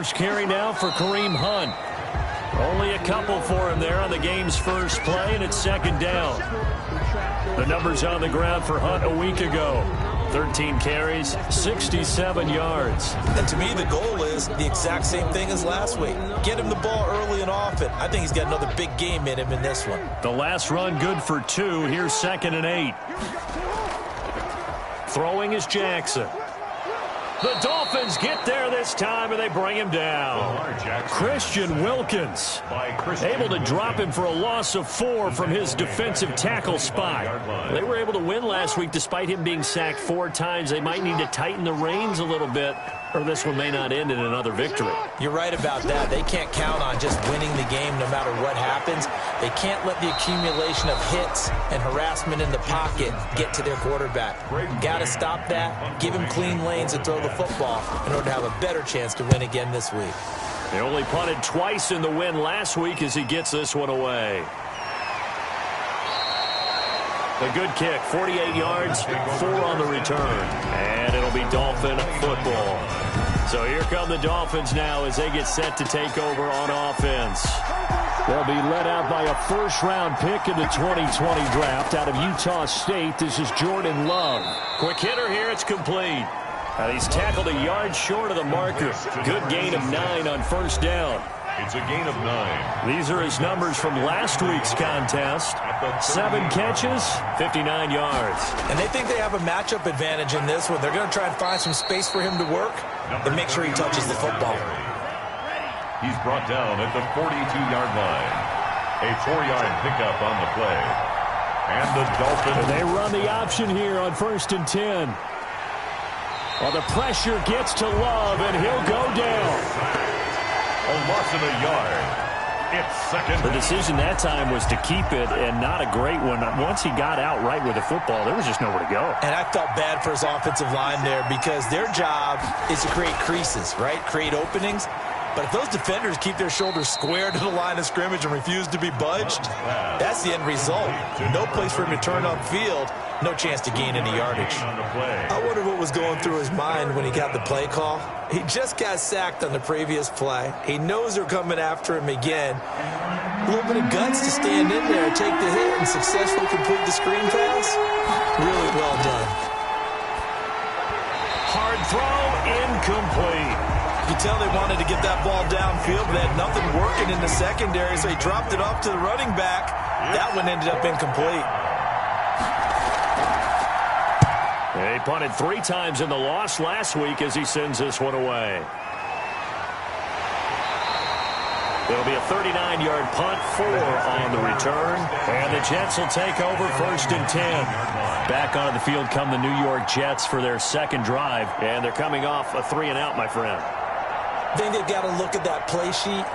first carry now for Kareem Hunt. Only a couple for him there on the game's first play, and it's second down. The numbers on the ground for Hunt a week ago. 13 carries, 67 yards. And to me, the goal is the exact same thing as last week. Get him the ball early and often. I think he's got another big game in him in this one. The last run good for 2. Here's 2nd and 8. Throwing is Jackson. The Dolphins get there this time, and they bring him down. Christian Wilkins able to drop him for a loss of 4 from his defensive tackle spot. They were able to win last week despite him being sacked 4 times. They might need to tighten the reins a little bit, or this one may not end in another victory. You're right about that. They can't count on just winning the game no matter what happens. They can't let the accumulation of hits and harassment in the pocket get to their quarterback. Got to stop that, give him clean lanes and throw the football in order to have a better chance to win again this week. They only punted twice in the win last week as he gets this one away. A good kick, 48 yards, 4 on the return. And it'll be Dolphin football. So here come the Dolphins now as they get set to take over on offense. They'll be led out by a first-round pick in the 2020 draft out of Utah State. This is Jordan Love. Quick hitter here, it's complete. He's tackled a yard short of the marker. Good gain of 9 on first down. It's a gain of 9. These are his numbers from last week's contest. 7 catches, 59 yards. And they think they have a matchup advantage in this one. They're going to try and find some space for him to work and make sure he touches the football. He's brought down at the 42-yard line. A 4-yard pickup on the play. And the Dolphins. They run the option here on 1st and 10. Well, the pressure gets to Love, and he'll go down. A loss of a yard. It's second. The decision that time was to keep it, and not a great one. Once he got out right with the football, there was just nowhere to go. And I felt bad for his offensive line there because their job is to create creases, right? Create openings. But if those defenders keep their shoulders square to the line of scrimmage and refuse to be budged, that's the end result. No place for him to turn upfield. No chance to gain any yardage. I wonder what was going through his mind when he got the play call. He just got sacked on the previous play. He knows they're coming after him again. A little bit of guts to stand in there, take the hit, and successfully complete the screen pass. Really well done. Hard throw, incomplete. You tell they wanted to get that ball downfield, but they had nothing working in the secondary, so he dropped it off to the running back. That one ended up incomplete. He punted 3 times in the loss last week as he sends this one away. It'll be a 39-yard punt, 4 on the return. And the Jets will take over 1st and 10. Back onto the field come the New York Jets for their second drive. And they're coming off a 3-and-out, my friend. I think they've got to look at that play sheet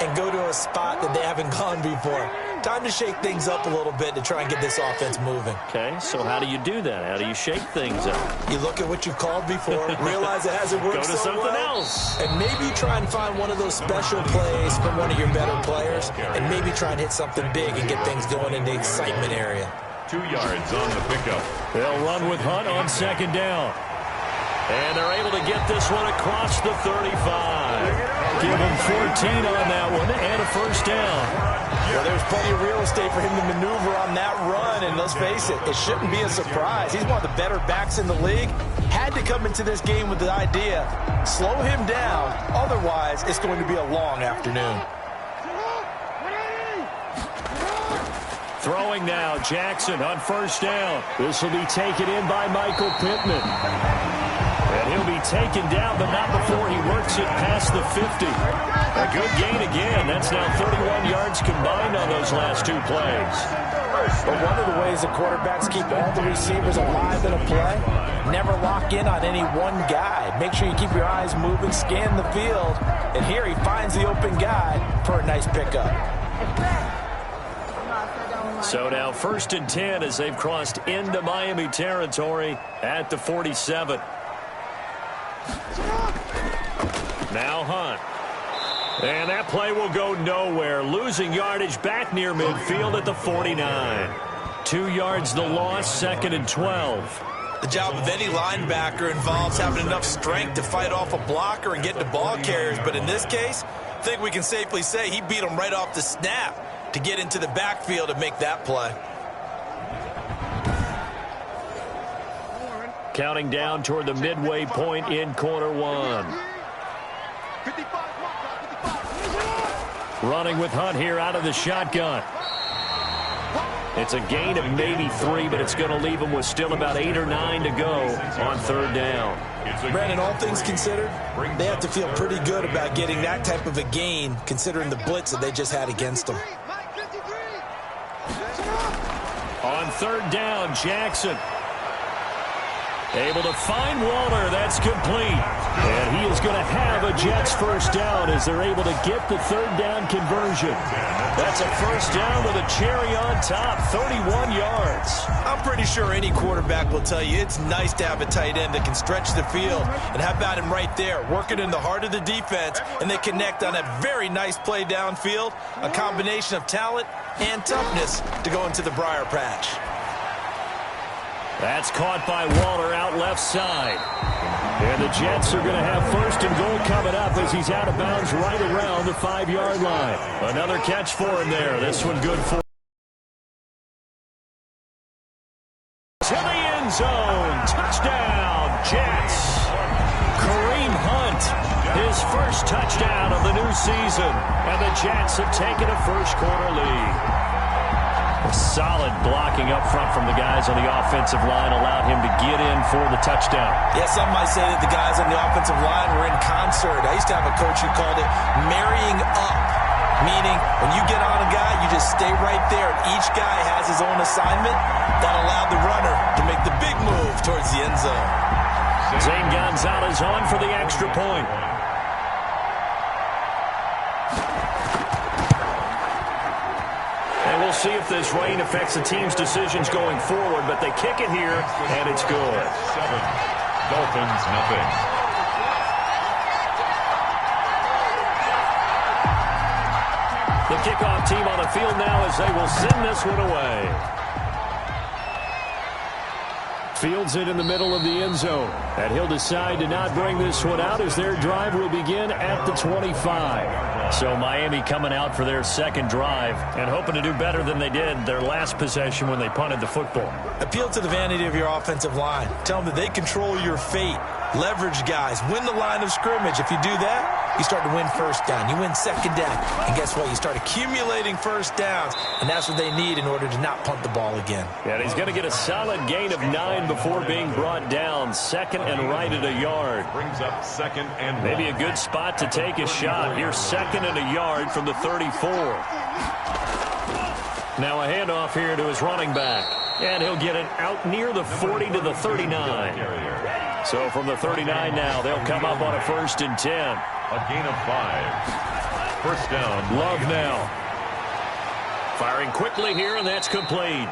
and go to a spot that they haven't gone before. Time to shake things up a little bit to try and get this offense moving. Okay, so how do you do that? How do you shake things up? You look at what you've called before, realize it hasn't worked Go to something else. And maybe try and find one of those special plays from one of your better players, and maybe try and hit something big and get things going in the excitement area. 2 yards on the pickup. They'll run with Hunt on 2nd down. And they're able to get this one across the 35. Give him 14 on that one and a first down. Well, there's plenty of real estate for him to maneuver on that run, and let's face it, it shouldn't be a surprise. He's one of the better backs in the league. Had to come into this game with the idea, slow him down, otherwise it's going to be a long afternoon. Throwing now, Jackson on 1st down. This will be taken in by Michael Pittman. And he'll be taken down, but not before he works it past the 50. A good gain again. That's now 31 yards combined on those last 2 plays. But one of the ways the quarterbacks keep all the receivers alive in a play, never lock in on any one guy. Make sure you keep your eyes moving, scan the field. And here he finds the open guy for a nice pickup. So now 1st and 10 as they've crossed into Miami territory at the 47. Now Hunt. And that play will go nowhere. Losing yardage back near midfield at the 49. 2 yards the loss, 2nd and 12. The job of any linebacker involves having enough strength to fight off a blocker and get to ball carriers. But in this case, I think we can safely say he beat him right off the snap to get into the backfield and make that play. Counting down toward the midway point in quarter one. Running with Hunt here out of the shotgun. It's a gain of maybe 3, but it's going to leave them with still about 8 or 9 to go on third down. Brandon, all things considered, they have to feel pretty good about getting that type of a gain considering the blitz that they just had against them. On third down, Jackson. Able to find Waller. That's complete. And he is going to have a Jets first down as they're able to get the third down conversion. That's a first down with a cherry on top, 31 yards. I'm pretty sure any quarterback will tell you it's nice to have a tight end that can stretch the field. And how about him right there, working in the heart of the defense, and they connect on a very nice play downfield, a combination of talent and toughness to go into the briar patch. That's caught by Waller out left side. And the Jets are going to have first and goal coming up as he's out of bounds right around the 5-yard line. Another catch for him there. This one good for to the end zone. Touchdown, Jets. Kareem Hunt, his first touchdown of the new season. And the Jets have taken a first-quarter lead. Solid blocking up front from the guys on the offensive line allowed him to get in for the touchdown. Yeah, some might say that the guys on the offensive line were in concert. I used to have a coach who called it marrying up, meaning when you get on a guy, you just stay right there. Each guy has his own assignment. That allowed the runner to make the big move towards the end zone. Zane Gonzalez on for the extra point. And we'll see if this rain affects the team's decisions going forward, but they kick it here, and it's good. 7. Dolphins, nothing. The kickoff team on the field now as they will send this one away. Fields it in the middle of the end zone. And he'll decide to not bring this one out as their drive will begin at the 25. So Miami coming out for their second drive and hoping to do better than they did their last possession when they punted the football. Appeal to the vanity of your offensive line. Tell them that they control your fate. Leverage guys. Win the line of scrimmage. If you do that, you start to win first down. You win second down. And guess what? You start accumulating first downs. And that's what they need in order to not punt the ball again. And he's going to get a solid gain of 9 before being brought down. Second and right at a yard. Brings up second and 1. Maybe a good spot to take a shot. Here's second and a yard from the 34. Now a handoff here to his running back. And he'll get it out near the 40 to the 39. So from the 39 now, they'll come up on a 1st and 10. A gain of 5. First down. Love now. Firing quickly here, and that's complete.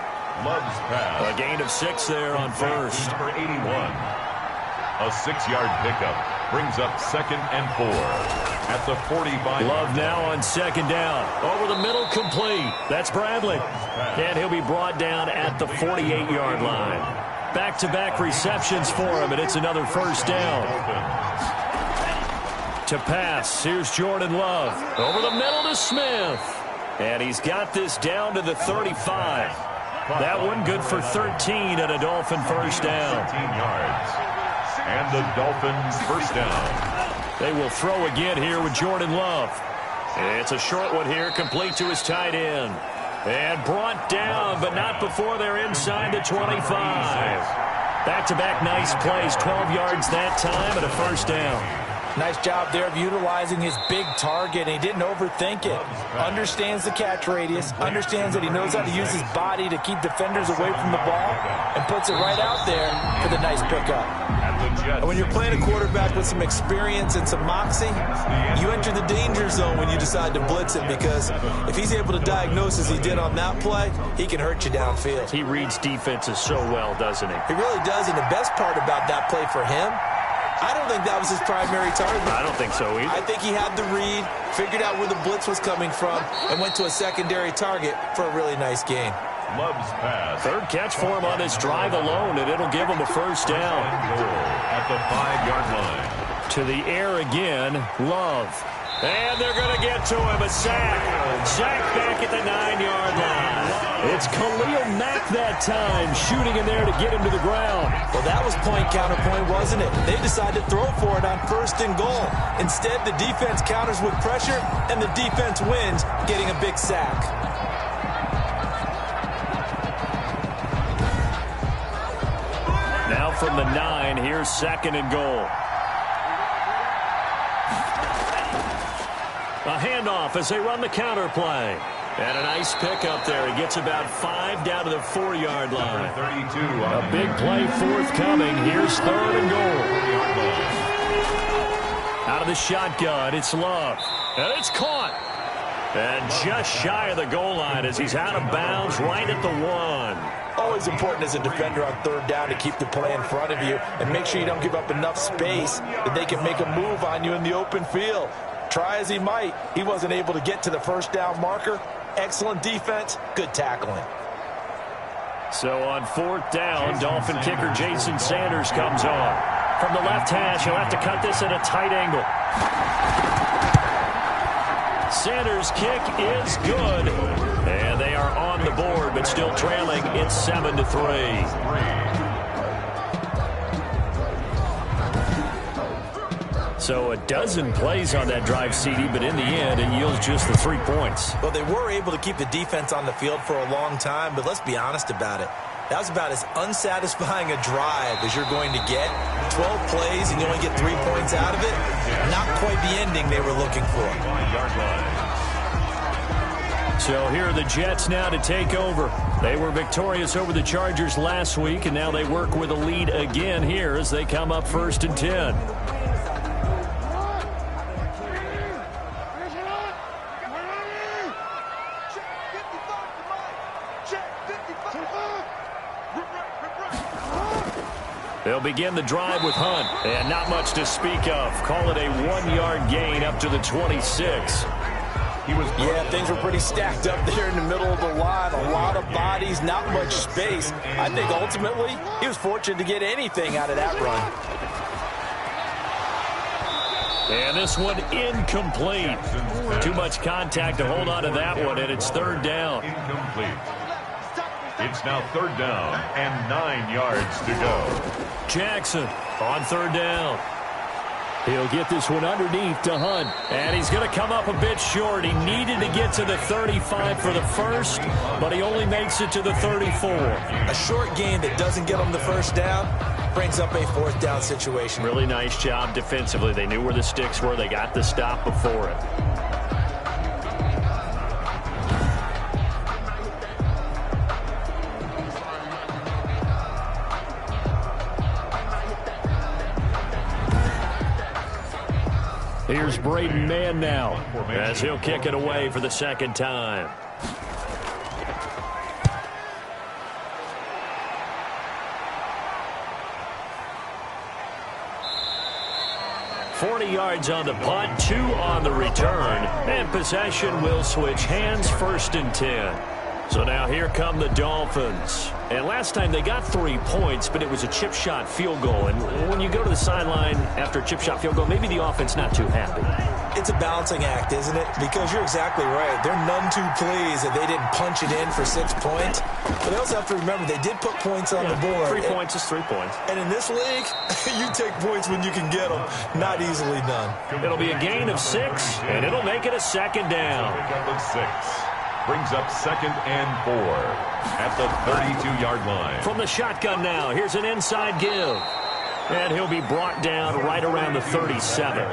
Love's pass. A gain of 6 there on first. Number 81. A 6-yard pickup brings up second and 4 at the 45. Love now on second down. Over the middle, complete. That's Bradley. And he'll be brought down at the 48-yard line. Back-to-back receptions for him, and it's another first down. To pass, here's Jordan Love. Over the middle to Smith. And he's got this down to the 35. That one good for 13 and a Dolphin first down. 13 yards. And the Dolphins first down. They will throw again here with Jordan Love. It's a short one here, complete to his tight end. And brought down, but not before they're inside the 25. Back-to-back nice plays, 12 yards that time and a first down. Nice job there of utilizing his big target. He didn't overthink it. Understands the catch radius. Understands that he knows how to use his body to keep defenders away from the ball. And puts it right out there for the nice pickup. And when you're playing a quarterback with some experience and some moxie, you enter the danger zone when you decide to blitz him, because if he's able to diagnose as he did on that play, he can hurt you downfield. He reads defenses so well, doesn't he? He really does, and the best part about that play for him, I don't think that was his primary target. I don't think so either. I think he had the read, figured out where the blitz was coming from, and went to a secondary target for a really nice gain. Love's pass. Third catch for him on this drive alone, and it'll give him a first down. At the 5-yard line. To the air again, Love. And they're going to get to him, a sack. Sack back at the 9-yard line. It's Khalil Mack that time, shooting in there to get him to the ground. Well, that was point-counterpoint, wasn't it? They decided to throw for it on 1st and goal. Instead, the defense counters with pressure, and the defense wins, getting a big sack. Now from the 9, here's 2nd and goal. A handoff as they run the counter play. And a nice pickup there. He gets about 5 down to the 4-yard line. 32. A big play forthcoming. Here's 3rd and goal. Out of the shotgun, it's Love. And it's caught. And just shy of the goal line as he's out of bounds right at the 1. Always important as a defender on 3rd down to keep the play in front of you and make sure you don't give up enough space that they can make a move on you in the open field. Try as he might, he wasn't able to get to the 1st down marker. Excellent defense, good tackling. So on 4th down, Dolphin kicker Jason Sanders comes on. From the left hash, he'll have to cut this at a tight angle. Sanders' kick is good. And they are on the board, but still trailing. It's 7-3. So a dozen plays on that drive, CD, but in the end, it yields just the 3 points. Well, they were able to keep the defense on the field for a long time, but let's be honest about it. That was about as unsatisfying a drive as you're going to get. 12 plays and you only get 3 points out of it. Not quite the ending they were looking for. So here are the Jets now to take over. They were victorious over the Chargers last week, and now they work with a lead again here as they come up 1st and 10. They'll begin the drive with Hunt, and not much to speak of. Call it a 1-yard gain up to the 26. Yeah, things were pretty stacked up there in the middle of the line. A lot of bodies, not much space. I think ultimately he was fortunate to get anything out of that run. And this one incomplete. Too much contact to hold on to that one, and it's 3rd down. Incomplete. It's now 3rd down and 9 yards to go. Jackson on 3rd down. He'll get this one underneath to Hunt. And he's going to come up a bit short. He needed to get to the 35 for the first, but he only makes it to the 34. A short gain that doesn't get him the 1st down brings up a 4th down situation. Really nice job defensively. They knew where the sticks were. They got the stop before it. Here's Braden Mann now as he'll kick it away for the 2nd time. $40 yards on the punt, 2 on the return, and possession will switch hands, 1st and 10. So now here come the Dolphins. And last time they got 3 points, but it was a chip shot field goal. And when you go to the sideline after a chip shot field goal, maybe the offense not too happy. It's a balancing act, isn't it? Because you're exactly right. They're none too pleased that they didn't punch it in for 6 points. But they also have to remember they did put points on the board. 3 points is 3 points. And in this league, you take points when you can get them. Not easily done. It'll be a gain of 6, and it'll make it a 2nd down. Pickup of 6. Brings up 2nd and 4 at the 32-yard line. From the shotgun now, here's an inside give. And he'll be brought down right around the 37.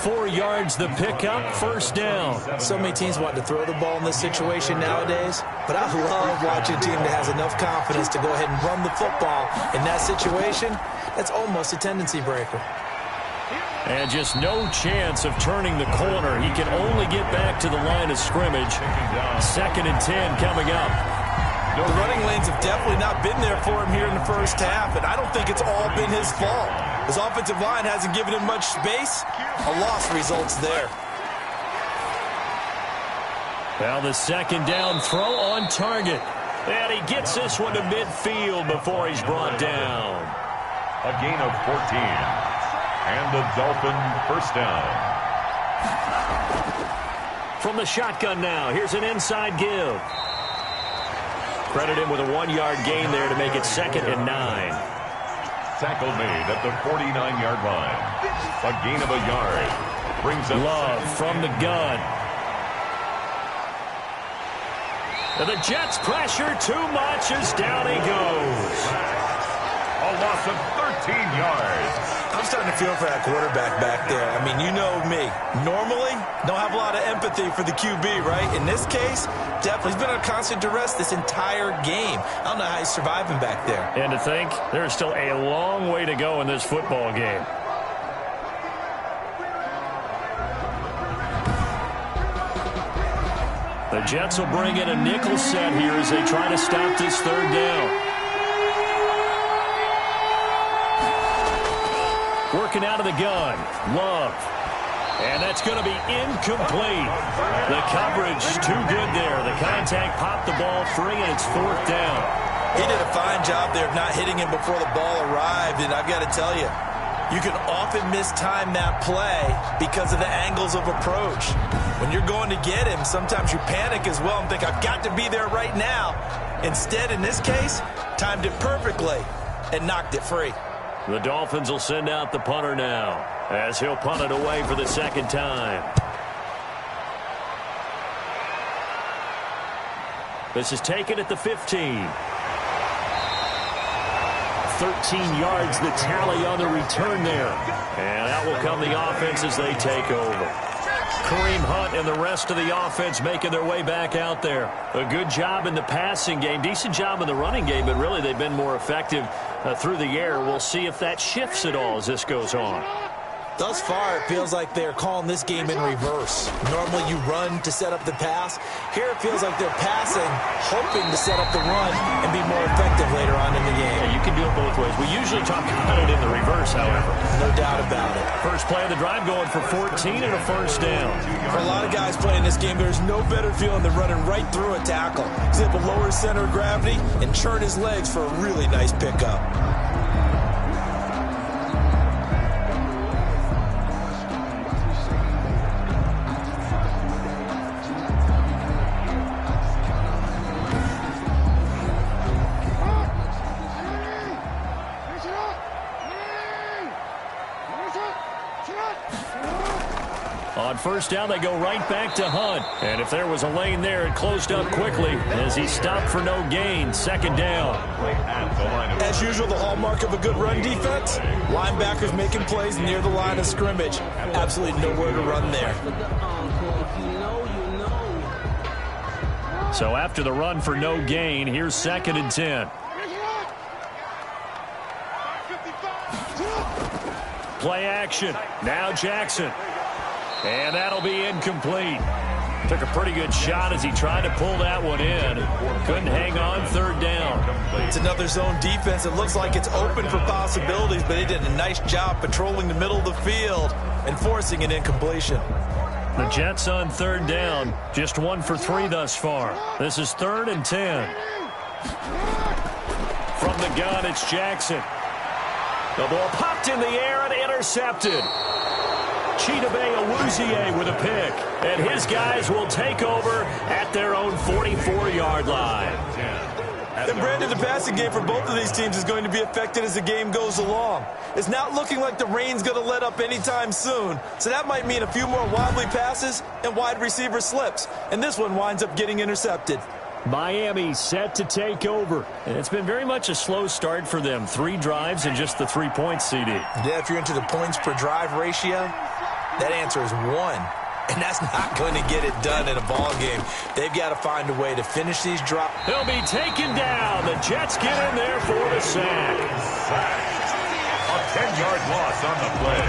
4 yards the pickup, 1st down. So many teams want to throw the ball in this situation nowadays, but I love watching a team that has enough confidence to go ahead and run the football. In that situation, that's almost a tendency breaker. And just no chance of turning the corner. He can only get back to the line of scrimmage. 2nd and 10 coming up. The running lanes have definitely not been there for him here in the 1st half, and I don't think it's all been his fault. His offensive line hasn't given him much space. A loss results there. Well, the 2nd down throw on target. And he gets this one to midfield before he's brought down. A gain of 14. And the Dolphin first down. From the shotgun now, here's an inside give. Credit him with a 1-yard gain there to make it 2nd and 9. Tackle made at the 49-yard line. A gain of a yard. Brings up Love from the gun. And the Jets pressure too much as down he goes. a loss of 13 yards. I'm starting to feel for that quarterback back there. I mean, you know me. Normally, don't have a lot of empathy for the QB, right? In this case, definitely. He's been under constant duress this entire game. I don't know how he's surviving back there. And to think, there's still a long way to go in this football game. The Jets will bring in a nickel set here as they try to stop this third down. Working out of the gun. Love. And that's going to be incomplete. The coverage too good there. The contact popped the ball free, and it's 4th down. He did a fine job there of not hitting him before the ball arrived, and I've got to tell you, you can often mistime that play because of the angles of approach. When you're going to get him, sometimes you panic as well and think, I've got to be there right now. Instead, in this case, timed it perfectly and knocked it free. The Dolphins will send out the punter now as he'll punt it away for the second time. This is taken at the 15. 13 yards the tally on the return there. And out will come the offense as they take over. Kareem Hunt and the rest of the offense making their way back out there. A good job in the passing game, decent job in the running game, but really they've been more effective through the air. We'll see if that shifts at all as this goes on. Thus far, it feels like they're calling this game in reverse. Normally you run to set up the pass. Here it feels like they're passing, hoping to set up the run and be more effective later on in the game. Yeah, you can do it both ways. We usually talk about it in the reverse, however. No doubt about it. First play of the drive going for 14 and a first down. For a lot of guys playing this game, there's no better feeling than running right through a tackle. He's able to lower his center of gravity and churn his legs for a really nice pickup. On first down, they go right back to Hunt. And if there was a lane there, it closed up quickly as he stopped for no gain. Second down. As usual, the hallmark of a good run defense, linebackers making plays near the line of scrimmage. Absolutely nowhere to run there. So after the run for no gain, here's 2nd and 10. Play action. Now Jackson. And that'll be incomplete. Took a pretty good shot as he tried to pull that one in. Couldn't hang on. Third down. It's another zone defense. It looks like it's open for possibilities, but they did a nice job patrolling the middle of the field and forcing an incompletion. The Jets on third down. Just 1 for 3 thus far. This is 3rd and 10. From the gun, it's Jackson. The ball popped in the air and intercepted. Chidobe Awuzie with a pick. And his guys will take over at their own 44-yard line. And Brandon, the passing game for both of these teams is going to be affected as the game goes along. It's not looking like the rain's going to let up anytime soon. So that might mean a few more wobbly passes and wide receiver slips. And this one winds up getting intercepted. Miami set to take over. And it's been very much a slow start for them. 3 drives and just the 3 points, CD. Yeah, if you're into the points per drive ratio, that answer is 1. And that's not going to get it done in a ball game. They've got to find a way to finish these drops. He'll be taken down. The Jets get in there for the sack. A 10-yard loss on the play.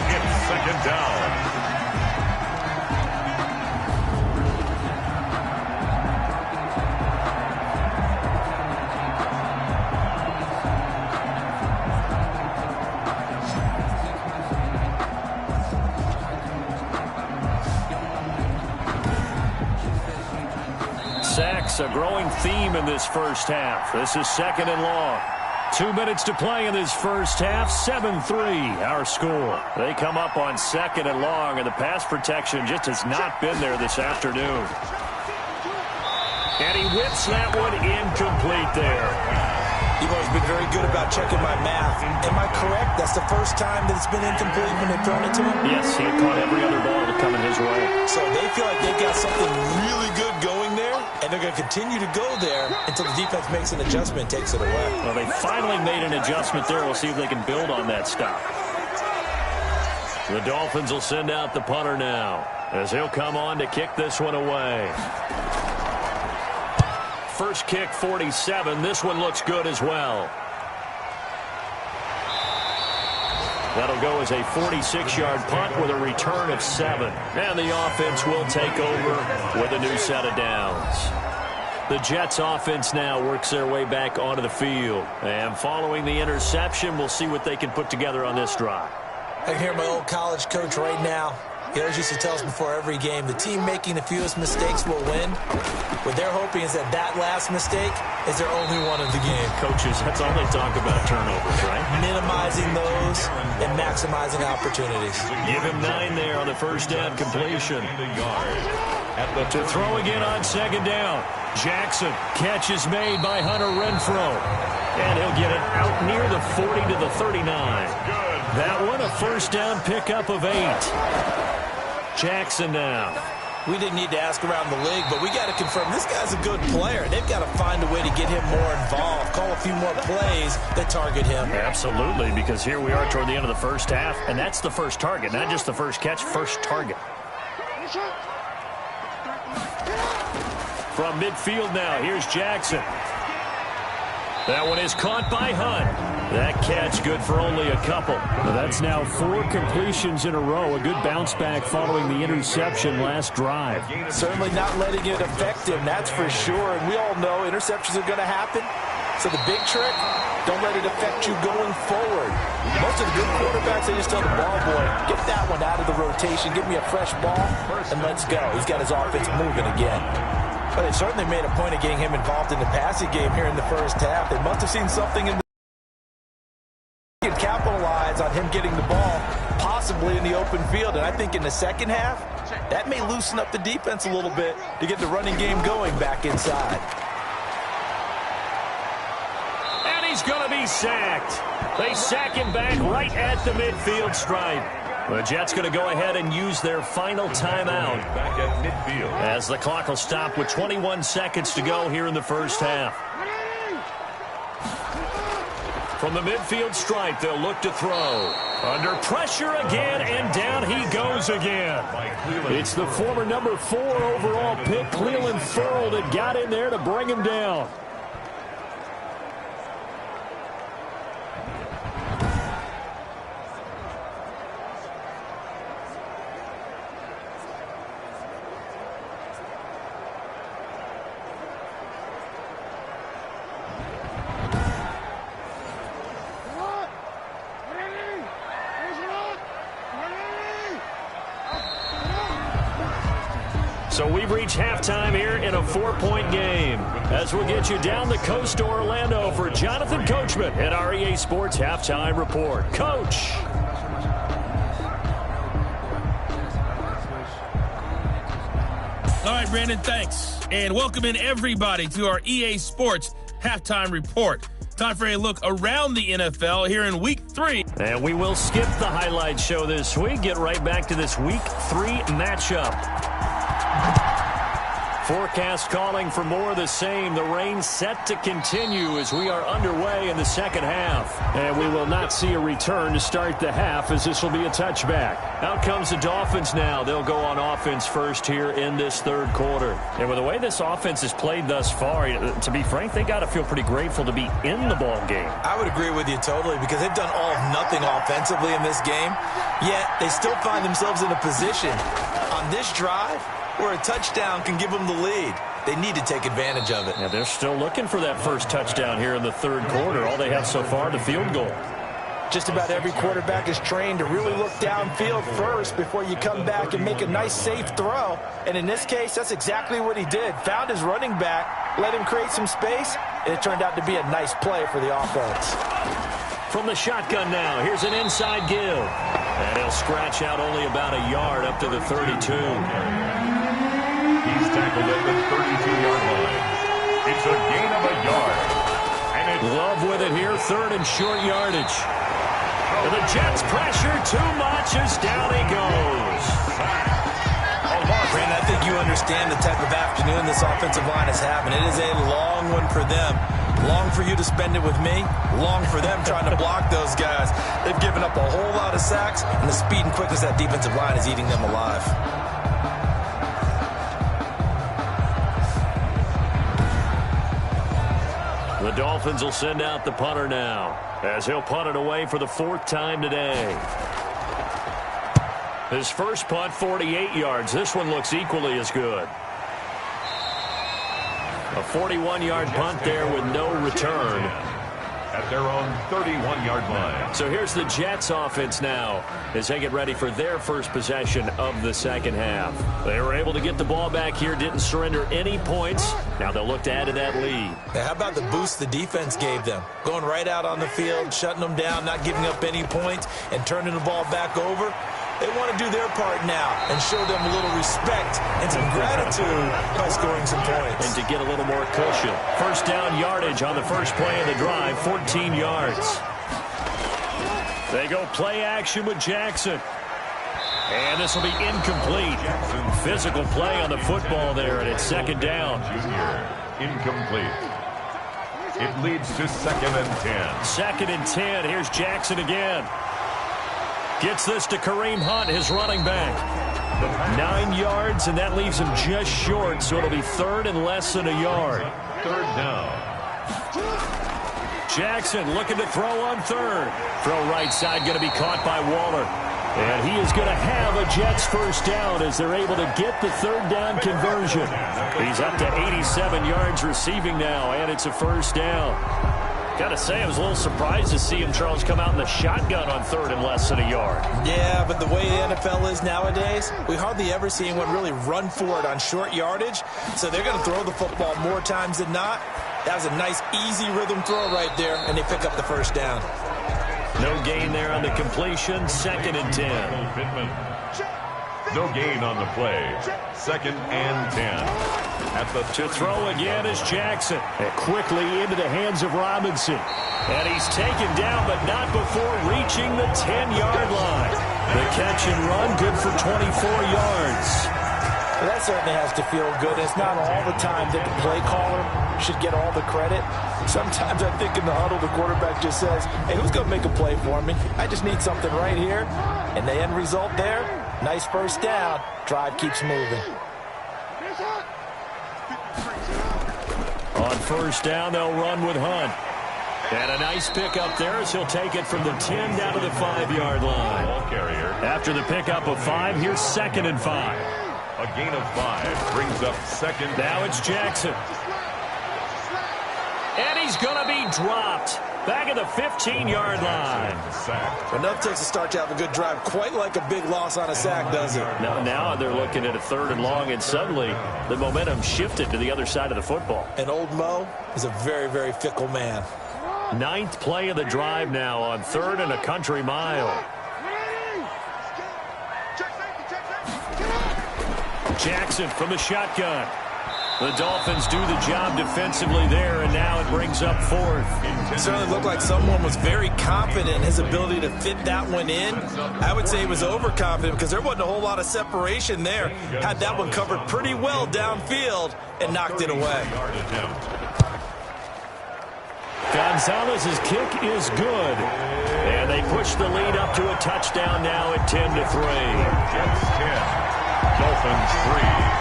It's 2nd down. sacks, a growing theme in this first half. This is 2nd and long. 2 minutes to play in this first half. 7-3, our score. They come up on 2nd and long, and the pass protection just has not been there this afternoon. And he whips that one incomplete there. You've always been very good about checking my math. Am I correct? That's the first time that it's been incomplete when they've thrown it to him? Yes, he had caught every other ball coming his way. So they feel like they've got something really good going there, and they're going to continue to go there until the defense makes an adjustment and takes it away. Well, they finally made an adjustment there. We'll see if they can build on that stop. The Dolphins will send out the punter now, as he'll come on to kick this one away. First kick, 47. This one looks good as well. That'll go as a 46-yard punt with a return of 7. And the offense will take over with a new set of downs. The Jets offense now works their way back onto the field. And following the interception, we'll see what they can put together on this drive. I can hear my old college coach right now. He always used to tell us before every game, the team making the fewest mistakes will win. What they're hoping is that that last mistake is their only one of the game. Coaches, that's all they talk about, turnovers, right? Minimizing those and maximizing opportunities. Give him 9 there on the first down completion. To throw again on 2nd down. Jackson, catch is made by Hunter Renfrow. And he'll get it out near the 40 to the 39. That one a first down pickup of 8. Jackson now. We didn't need to ask around the league, but we got to confirm this guy's a good player. They've got to find a way to get him more involved, call a few more plays that target him. Absolutely, because here we are toward the end of the first half, and that's the first target, not just the first catch, first target. From midfield now, here's Jackson. That one is caught by Hunt. That catch good for only a couple. That's now 4 completions in a row. A good bounce back following the interception last drive. Certainly not letting it affect him, that's for sure. And we all know interceptions are going to happen. So the big trick, don't let it affect you going forward. Most of the good quarterbacks, they just tell the ball boy, get that one out of the rotation, give me a fresh ball, and let's go. He's got his offense moving again. But they certainly made a point of getting him involved in the passing game here in the first half. They must have seen something in the and capitalize on him getting the ball, possibly in the open field. And I think in the second half, that may loosen up the defense a little bit to get the running game going back inside. And he's going to be sacked. They sack him back right at the midfield stripe. The Jets going to go ahead and use their final timeout Back at midfield. as the clock will stop with 21 seconds to go here in the first half. From the midfield stripe, they'll look to throw. Under pressure again, and down he goes again. It's the former number 4 overall pick, Cleveland Ferrell, that got in there to bring him down. So we've reached halftime here in a 4-point game. As we'll get you down the coast to Orlando for Jonathan Coachman at our EA Sports Halftime Report. Coach. All right, Brandon, thanks. And welcome in everybody to our EA Sports Halftime Report. Time for a look around the NFL here in Week 3. And we will skip the highlight show this week. Get right back to this Week 3 matchup. Forecast calling for more of the same. The rain set to continue as we are underway in the second half. And we will not see a return to start the half, as this will be a touchback. Out comes the Dolphins now. They'll go on offense first here in this third quarter. And with the way this offense has played thus far, to be frank, they got to feel pretty grateful to be in the ball game. I would agree with you totally, because they've done all of nothing offensively in this game, yet they still find themselves in a position on this drive where a touchdown can give them the lead. They need to take advantage of it. Yeah, they're still looking for that first touchdown here in the third quarter. All they have so far, the field goal. Just about every quarterback is trained to really look downfield first before you come back and make a nice, safe throw. And in this case, that's exactly what he did. Found his running back, let him create some space, and it turned out to be a nice play for the offense. From the shotgun now, here's an inside give. And he'll scratch out only about a yard up to the 32. He's tackled at the 32-yard line. It's a gain of a yard. And it's Love with it here, third and short yardage. And the Jets pressure too much as down he goes. Brandon, I think you understand the type of afternoon this offensive line is having. It is a long one for them. Long for you to spend it with me. Long for them trying to block those guys. They've given up a whole lot of sacks, and the speed and quickness of that defensive line is eating them alive. The Dolphins will send out the punter now, as he'll punt it away for the 4th time today. His first punt, 48 yards. This one looks equally as good. A 41-yard punt there with no return. at their own 31-yard line. So here's the Jets offense now as they get ready for their first possession of the second half. They were able to get the ball back here, didn't surrender any points. Now they'll look to add to that lead. Now, how about the boost the defense gave them? Going right out on the field, shutting them down, not giving up any points, and turning the ball back over. They want to do their part now and show them a little respect and some gratitude by scoring some points. And to get a little more cushion. First down yardage on the first play of the drive, 14 yards. They go play action with Jackson. And this will be incomplete. Physical play on the football there, and it's second down. Junior, incomplete. It leads to 2nd and 10. 2nd and 10. Here's Jackson again. Gets this to Kareem Hunt, his running back. 9 yards, and that leaves him just short, so it'll be third and less than a yard. Third down. Jackson looking to throw on third. Throw right side, going to be caught by Waller. And he is going to have a Jets first down as they're able to get the third down conversion. He's up to 87 yards receiving now, and it's a first down. Got to say, I was a little surprised to see him, Charles, come out in the shotgun on third and less than a yard. Yeah, but the way the NFL is nowadays, we hardly ever see anyone really run for it on short yardage. So they're going to throw the football more times than not. That was a nice, easy rhythm throw right there, and they pick up the first down. No gain there on the completion, 2nd and 10. No gain on the play. 2nd and 10. To throw again is Jackson. And quickly into the hands of Robinson. And he's taken down, but not before reaching the 10-yard line. The catch and run, good for 24 yards. Well, that certainly has to feel good. It's not all the time that the play caller should get all the credit. Sometimes I think in the huddle, the quarterback just says, hey, who's going to make a play for me? I just need something right here. And the end result there, nice first down. Drive keeps moving. On first down, they'll run with Hunt. And a nice pickup there as he'll take it from the 10 down to the 5-yard line. Ball carrier. After the pickup of 5, here's 2nd and 5. A gain of 5 brings up 2nd. Now it's Jackson. And he's going to be dropped. Back at the 15-yard line. Sack. Enough takes to start to have a good drive. Quite like a big loss on a sack, does it? Now they're looking at a 3rd and long, and suddenly the momentum shifted to the other side of the football. And old Mo is a very, very fickle man. 9th play of the drive now on 3rd and a country mile. Jackson from the shotgun. The Dolphins do the job defensively there, and now it brings up 4th. It certainly looked like someone was very confident in his ability to fit that one in. I would say he was overconfident because there wasn't a whole lot of separation there. Had that one covered pretty well downfield and knocked it away. Gonzalez's kick is good. And they push the lead up to a touchdown now at 10-3. Jets 10. Dolphins 3.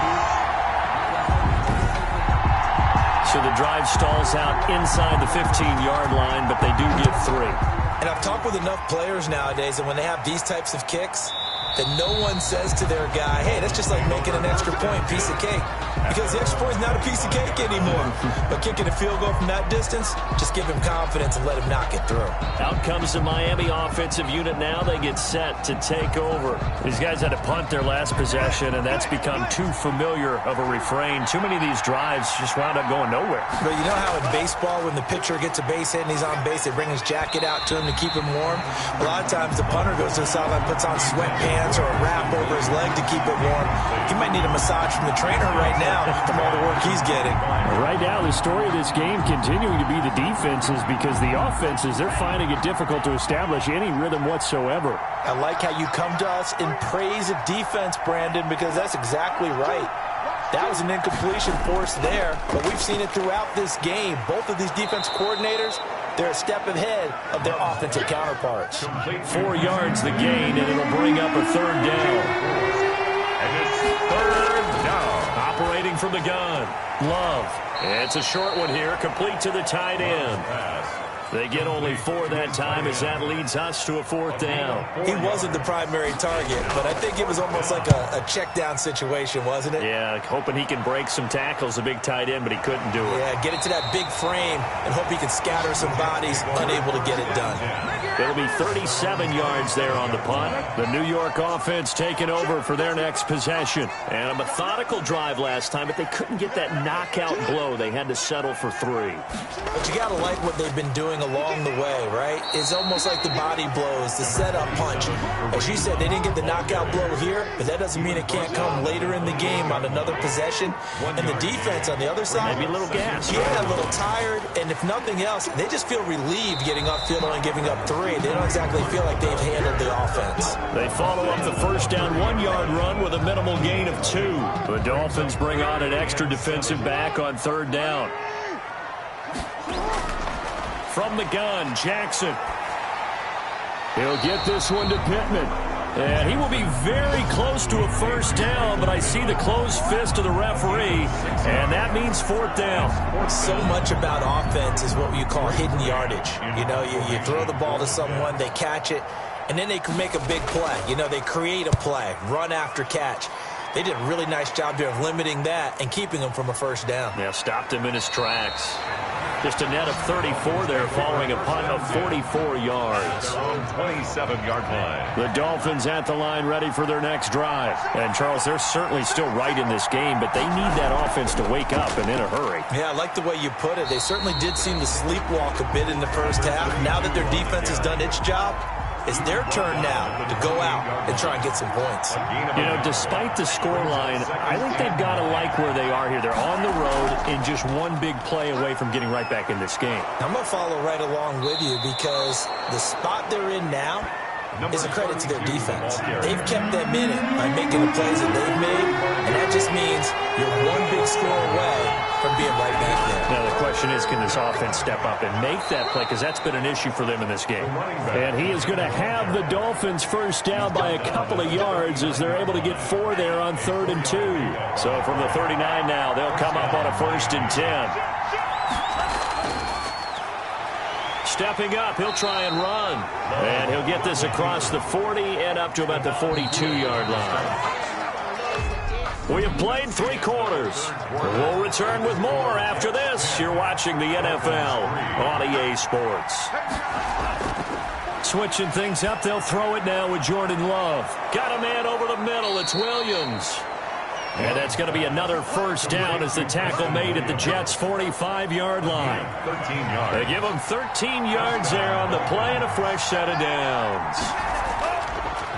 So the drive stalls out inside the 15-yard line, but they do get 3. And I've talked with enough players nowadays, and when they have these types of kicks, that no one says to their guy, hey, that's just like making an extra point, piece of cake. Because the extra point is not a piece of cake anymore. But kicking a field goal from that distance, just give him confidence and let him knock it through. Out comes the Miami offensive unit now. They get set to take over. These guys had to punt their last possession, and that's become too familiar of a refrain. Too many of these drives just wound up going nowhere. But you know how in baseball, when the pitcher gets a base hit and he's on base, they bring his jacket out to him to keep him warm? A lot of times the punter goes to the sideline, puts on sweatpants or a wrap over his leg to keep it warm. He might need a massage from the trainer right now from all the work he's getting. Right now, the story of this game continuing to be the defenses, because the offenses, they're finding it difficult to establish any rhythm whatsoever. I like how you come to us in praise of defense, Brandon, because that's exactly right. That was an incompletion forced there, but we've seen it throughout this game. Both of these defense coordinators, they're a step ahead of their offensive counterparts. 4 yards the gain, and it'll bring up a third down. And it's third down. Operating from the gun, Love. It's a short one here, complete to the tight end. They get only 4 that time as that leads us to a 4th down. He wasn't the primary target, but I think it was almost like a check down situation, wasn't it? Yeah, hoping he can break some tackles, a big tight end, but he couldn't do it. Yeah, get it to that big frame and hope he can scatter some bodies, unable to get it done. It'll be 37 yards there on the punt. The New York offense taking over for their next possession. And a methodical drive last time, but they couldn't get that knockout blow. They had to settle for 3. But you got to like what they've been doing along the way, right? It's almost like the body blows, the setup punch. As you said, they didn't get the knockout blow here, but that doesn't mean it can't come later in the game on another possession. And the defense on the other side, maybe a little gas. Yeah, a little tired, and if nothing else, they just feel relieved getting upfield and giving up 3. They don't exactly feel like they've handled the offense. They follow up the first down 1-yard run with a minimal gain of 2. The Dolphins bring on an extra defensive back on 3rd down. From the gun, Jackson. He'll get this one to Pittman. And he will be very close to a 1st down, but I see the closed fist of the referee, and that means 4th down. So much about offense is what you call hidden yardage. You know, you throw the ball to someone, they catch it, and then they can make a big play. You know, they create a play, run after catch. They did a really nice job there of limiting that and keeping him from a 1st down. Yeah, stopped him in his tracks. Just a net of 34 there following a punt of 44 yards. 27-yard line. The Dolphins at the line ready for their next drive. And, Charles, they're certainly still right in this game, but they need that offense to wake up and in a hurry. Yeah, I like the way you put it. They certainly did seem to sleepwalk a bit in the first half. Now that their defense has done its job, it's their turn now to go out and try and get some points. You know, despite the scoreline, I think they've got to like where they are here. They're on the road and just one big play away from getting right back in this game. I'm going to follow right along with you because the spot they're in now is a credit to their defense. They've kept them in it by making the plays that they've made, and that just means you're one big score away from being right back there. Now, the question is, can this offense step up and make that play? Because that's been an issue for them in this game. And he is going to have the Dolphins 1st down by a couple of yards as they're able to get 4 there on 3rd and 2. So from the 39 now, they'll come up on a 1st and 10. Stepping up, he'll try and run. And he'll get this across the 40 and up to about the 42-yard line. We have played 3 quarters. We'll return with more after this. You're watching the NFL on EA Sports. Switching things up, they'll throw it now with Jordan Love. Got a man over the middle, it's Williams. And that's going to be another 1st down as the tackle made at the Jets' 45-yard line. 13 yards. They give them 13 yards there on the play and a fresh set of downs.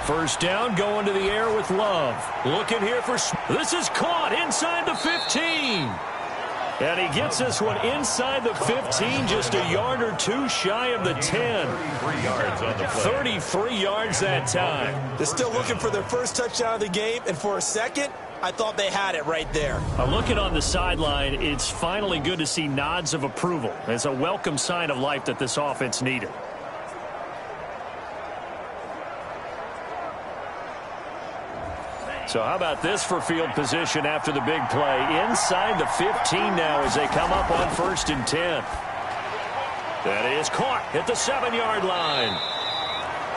1st down going to the air with Love. Looking here for... This is caught inside the 15. And he gets this one inside the 15, just a yard or 2 shy of the 10. 33 yards on the play. 33 yards that time. They're still looking for their first touchdown of the game, and for a second, I thought they had it right there. Looking on the sideline, it's finally good to see nods of approval. It's a welcome sign of life that this offense needed. So how about this for field position after the big play? Inside the 15 now as they come up on 1st and 10. That is caught at the 7-yard line.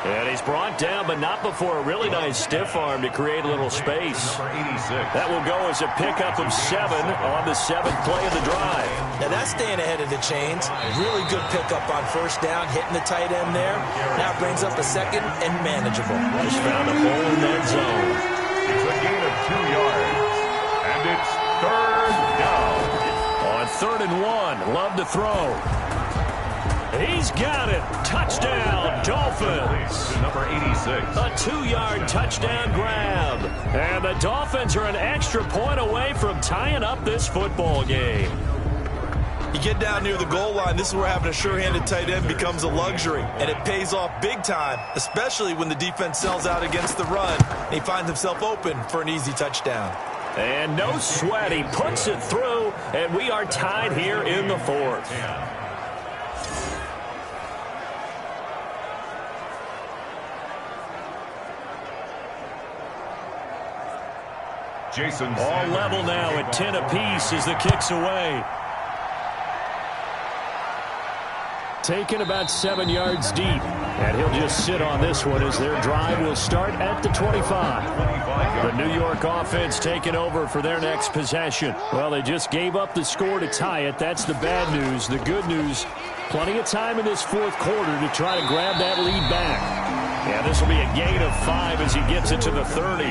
And he's brought down, but not before a really nice stiff arm to create a little space. That will go as a pickup of 7 on the 7th play of the drive. Now that's staying ahead of the chains. Really good pickup on first down, hitting the tight end there. Now brings up a second and manageable. Just found a hole in that zone. It's a gain of 2 yards, and it's 3rd down. On 3rd and 1, Love to throw. He's got it. Touchdown, Dolphins. To number 86. A 2-yard touchdown grab. And the Dolphins are an extra point away from tying up this football game. You get down near the goal line, this is where having a sure-handed tight end becomes a luxury, and it pays off big time, especially when the defense sells out against the run, and he finds himself open for an easy touchdown. And no sweat, he puts it through, and we are tied here in the 4th. Jason All Sanders. level now at 10 apiece as the kick's away. Taken about 7 yards deep. And he'll just sit on this one as their drive will start at the 25. The New York offense taking over for their next possession. Well, they just gave up the score to tie it. That's the bad news. The good news, plenty of time in this 4th quarter to try to grab that lead back. Yeah, this will be a gain of 5 as he gets it to the 30.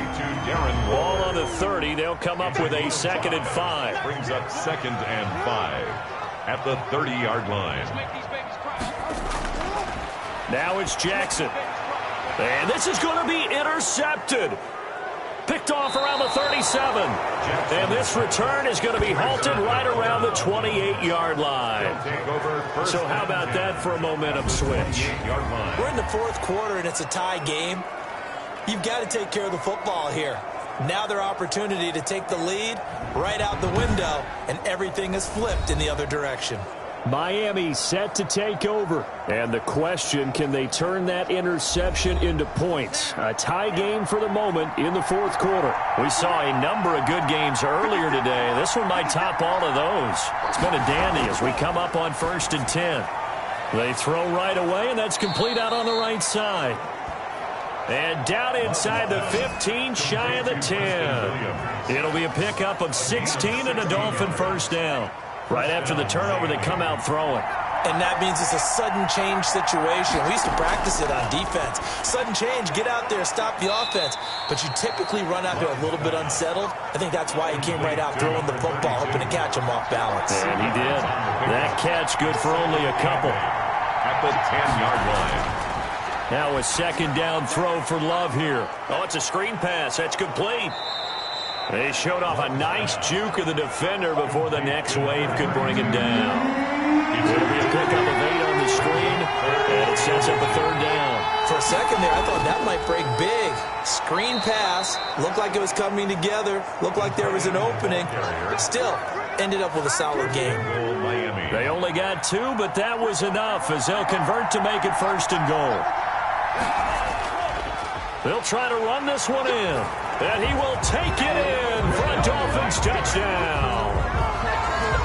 Ball on the 30. They'll come up with a 2nd and 5. Brings up 2nd and 5 at the 30-yard line. Now it's Jackson. And this is going to be intercepted. Picked off around the 37. And this return is going to be halted right around the 28-yard line. So how about that for a momentum switch? We're in the 4th quarter, and it's a tie game. You've got to take care of the football here. Now their opportunity to take the lead right out the window, and everything is flipped in the other direction. Miami set to take over. And the question, can they turn that interception into points? A tie game for the moment in the 4th quarter. We saw a number of good games earlier today. This one might top all of those. It's been a dandy as we come up on 1st and 10. They throw right away, and that's complete out on the right side. And down inside the 15, shy of the 10. It'll be a pickup of 16 and a Dolphin first down. Right after the turnover, they come out throwing. And that means it's a sudden change situation. We used to practice it on defense. Sudden change, get out there, stop the offense. But you typically run out there a little bit unsettled. I think that's why he came right out throwing the football, hoping to catch him off balance. And he did. That catch good for only a couple. At the 10-yard line. Now a 2nd down throw for Love here. Oh, it's a screen pass. That's complete. They showed off a nice juke of the defender before the next wave could bring it down. It'll be a pickup of 8 on the screen, and it sets up a 3rd down. For a second there, I thought that might break big. Screen pass. Looked like it was coming together. Looked like there was an opening. Still, ended up with a solid game. They only got 2, but that was enough as they'll convert to make it 1st and goal. They'll try to run this one in. And he will take it in for a Dolphins touchdown.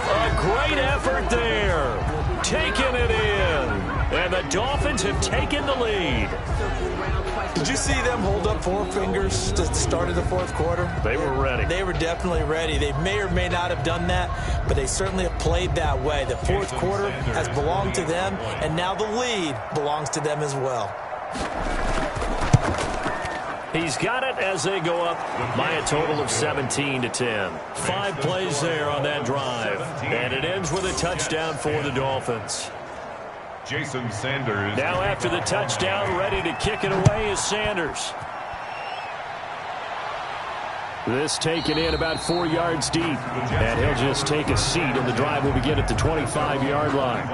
A great effort there. Taking it in. And the Dolphins have taken the lead. Did you see them hold up 4 fingers to the start of the 4th quarter? They were ready. They were definitely ready. They may or may not have done that, but they certainly have played that way. The 4th quarter has belonged to them, and now the lead belongs to them as well. He's got it as they go up by a total of 17-10. 5 plays there on that drive. And it ends with a touchdown for the Dolphins. Jason Sanders. Now after the touchdown, ready to kick it away is Sanders. This taken in about 4 yards deep. And he'll just take a seat, and the drive will begin at the 25-yard line.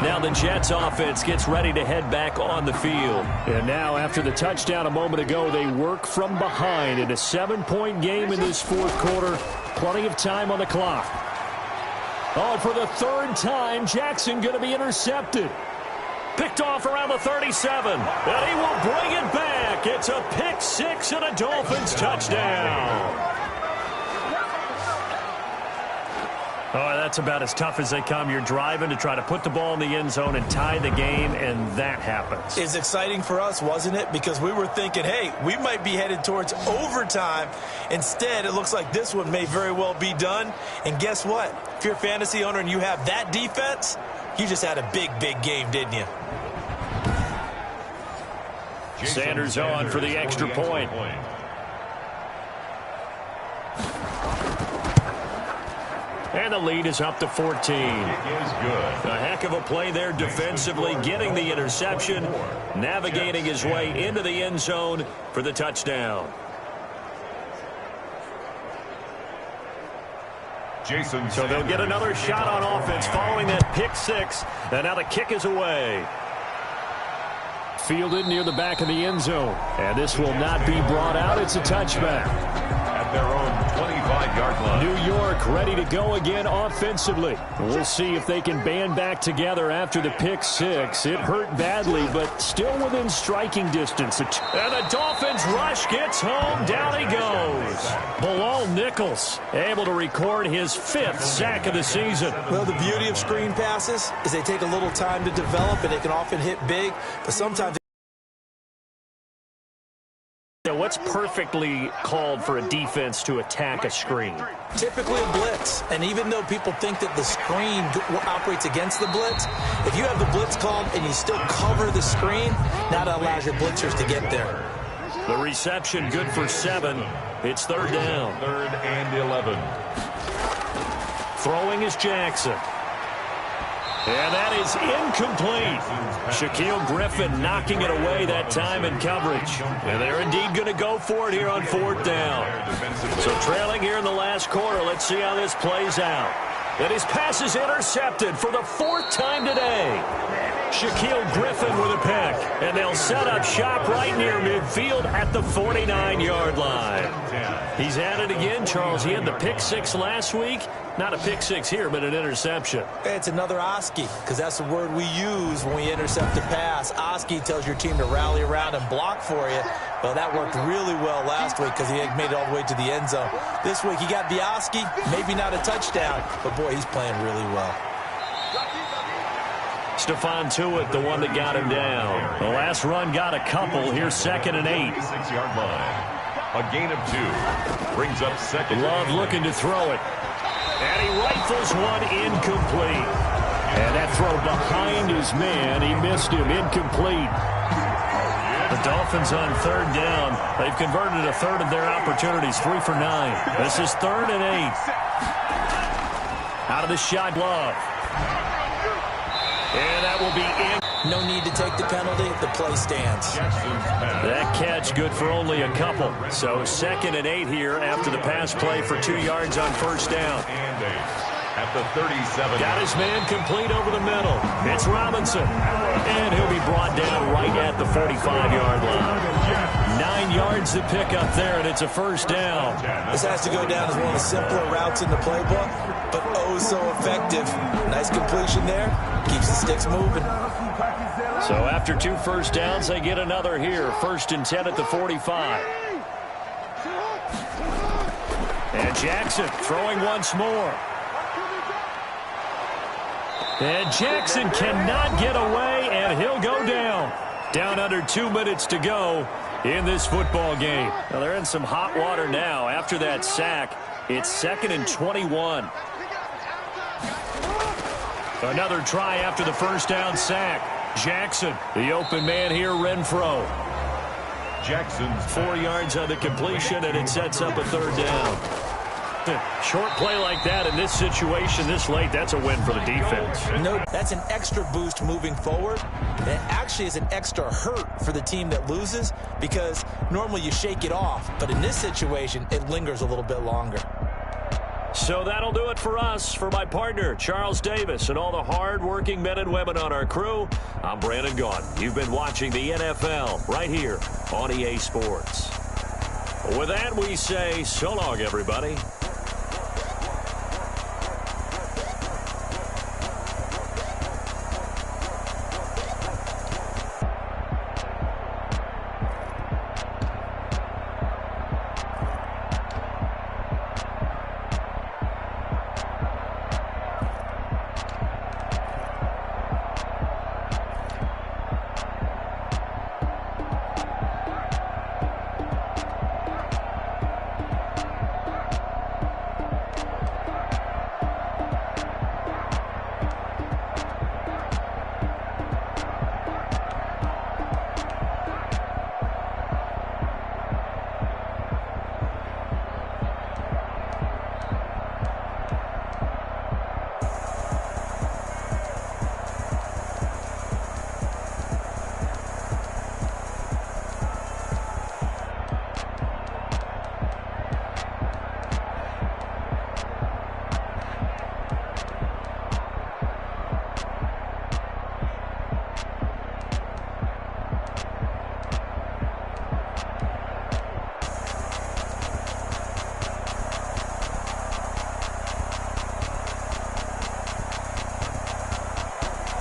Now the Jets offense gets ready to head back on the field. And now after the touchdown a moment ago, they work from behind in a 7-point game in this 4th quarter. Plenty of time on the clock. Oh, and for the 3rd time, Jackson going to be intercepted. Picked off around the 37, and he will bring it back. It's a pick 6 and a Dolphins touchdown. Oh, that's about as tough as they come. You're driving to try to put the ball in the end zone and tie the game, and that happens. It's exciting for us, wasn't it? Because we were thinking, hey, we might be headed towards overtime. Instead, it looks like this one may very well be done. And guess what? If you're a fantasy owner and you have that defense, you just had a big, big game, didn't you? Sanders on for the extra point. And the lead is up to 14. It is good. A heck of a play there defensively, getting the interception, navigating his way into the end zone for the touchdown. So they'll get another shot on offense following that pick six. And now the kick is away. Fielded near the back of the end zone. And this will not be brought out. It's a touchback. At their own 25-yard line. New York ready to go again offensively. We'll see if they can band back together after the pick six. It hurt badly, but still within striking distance. And the Dolphins rush gets home. Down he goes. Bilal Nichols able to record his 5th sack of the season. Well, the beauty of screen passes is they take a little time to develop, and they can often hit big, but sometimes what's perfectly called for a defense to attack a screen? typically a blitz. And even though people think that the screen operates against the blitz, if you have the blitz called and you still cover the screen, that allows your blitzers to get there. The reception good for 7. It's 3rd down. 3rd and 11. Throwing is Jackson. And that is incomplete. Shaquille Griffin knocking it away that time in coverage. And they're indeed going to go for it here on 4th down. So trailing here in the last quarter, let's see how this plays out. And his pass is intercepted for the 4th time today. Shaquille Griffin with a pick. And they'll set up shop right near midfield at the 49-yard line. He's at it again, Charles. He had the pick 6 last week. Not a pick 6 here, but an interception. It's another Oski, because that's the word we use when we intercept a pass. Oski tells your team to rally around and block for you. Well, that worked really well last week because he had made it all the way to the end zone. This week he got the Oski, maybe not a touchdown, but boy, he's playing really well. Stephon Tuitt, the one that got him down. The last run got a couple. Here's 2nd and 8. 6-yard line. A gain of 2. Brings up 2nd. Love looking to throw it. And he rifles one incomplete. And that throw behind his man. He missed him. Incomplete. The Dolphins on 3rd down. They've converted a third of their opportunities. 3 for 9. This is 3rd and 8. Out of the shot, Love. And that will be in. No need to take the penalty. The play stands. That catch good for only a couple. So 2nd and 8 here after the pass play for 2 yards on 1st down. And 8 at the 37. Got his man complete over the middle. It's Robinson. And he'll be brought down right at the 45-yard line. 9 yards to pick up there, and it's a 1st down. This has to go down as one of the simpler routes in the playbook, but oh so effective. Nice completion there. Keeps the sticks moving. So after 2 first downs, they get another here. 1st and 10 at the 45. And Jackson throwing once more. And Jackson cannot get away, and he'll go down. Down under 2 minutes to go in this football game. Well, they're in some hot water now. After that sack, it's 2nd and 21. Another try after the 1st down sack. Jackson, the open man here, Renfro. Jackson's 4 yards on the completion, and it sets up a 3rd down. Short play like that in this situation this late, that's a win for the defense. No, that's an extra boost moving forward. It actually is an extra hurt for the team that loses because normally you shake it off. But in this situation, it lingers a little bit longer. So that'll do it for us. For my partner, Charles Davis, and all the hard-working men and women on our crew, I'm Brandon Gaughan. You've been watching the NFL right here on EA Sports. With that, we say so long, everybody.